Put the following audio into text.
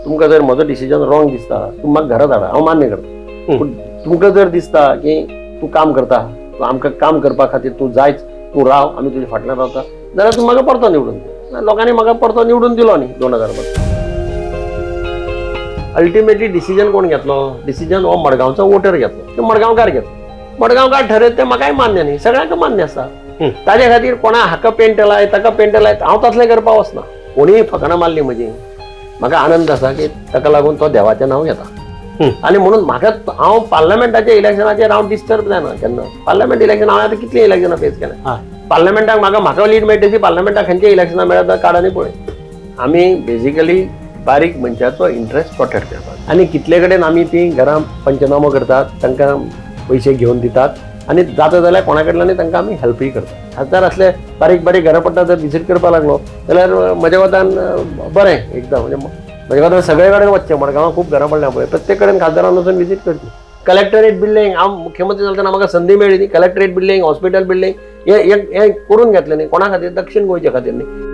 तुमकां जर म्हजो डिसिजन रॉंग दिसता तुमी म्हाका घरा धाडा, हांव मान्य करता. पूण तुमकां जर दिसता की तूं काम करता, तूं आमकां काम करपा खातीर तूं जायच, तूं राव, आमी तुज्या फाटल्यान रावता, जाल्यार तूं म्हाका परतो निवडून दी. लोकांनी म्हाका परतो निवडून दिलो न्ही 2012. अल्टिमेटली डिसिजन कोण घेतलो? डिसिजन हो मडगांवचो वोटर घेतलो, तो मडगांवकार घेतलो. मडगांवकार ठरयत तें म्हाकाय मान्य न्ही, सगळ्यांक मान्य आसा. ताजे खातीर कोणा हाका पेंट लाय ताका पेंट लाय हांव तसलें करपाक वचना. कोणीय फकाणां मारली म्हजी, म्हाका आनंद आसा की ताका लागून तो देवाचें नांव घेता. आनी म्हणून म्हाका हांव पार्लमेंटाच्या इलेक्शनाचेर हांव डिस्टर्ब जायना केन्ना. पार्लमेंट इलेक्शन हांवें आतां कितलीं इलेक्शनां फेस केल्या. पार्लमेंटाक म्हाका लीड मेळटची, पार्लमेंटाक खंयची इलेक्शनां मेळत काड आनी पळय. आमी बेजिकली बारीक मनशाचो इंट्रस्ट प्रोटेक्ट करतात आनी कितले कडेन आमी ती घरां पंचनामो करतात, तांकां पयशे घेवन दितात आनी जाता जाल्यार कोणा कडल्यानूय तांकां आमी हेल्पूय करतात. खासदार असले बारीक बारीक घरां पडटा जर विजीट करपाक लागलो जाल्यार म्हज्या कोतान बरें एकदम. म्हणजे म्हज्या कोतान सगळे कडेन वचचें. मडगांवां खूब घरां पडल्या पळय, प्रत्येक कडेन खासदारान वचून विजीट करची. कलेक्टरेट बिल्डींग हांव मुख्यमंत्री जातना म्हाका संदी मेळ्ळी न्ही. कलेक्टरेट बिल्डींग, हॉस्पिटल बिल्डींग हे करून घेतलें न्ही. कोणा खातीर? दक्षिण गोंयच्या खातीर न्ही.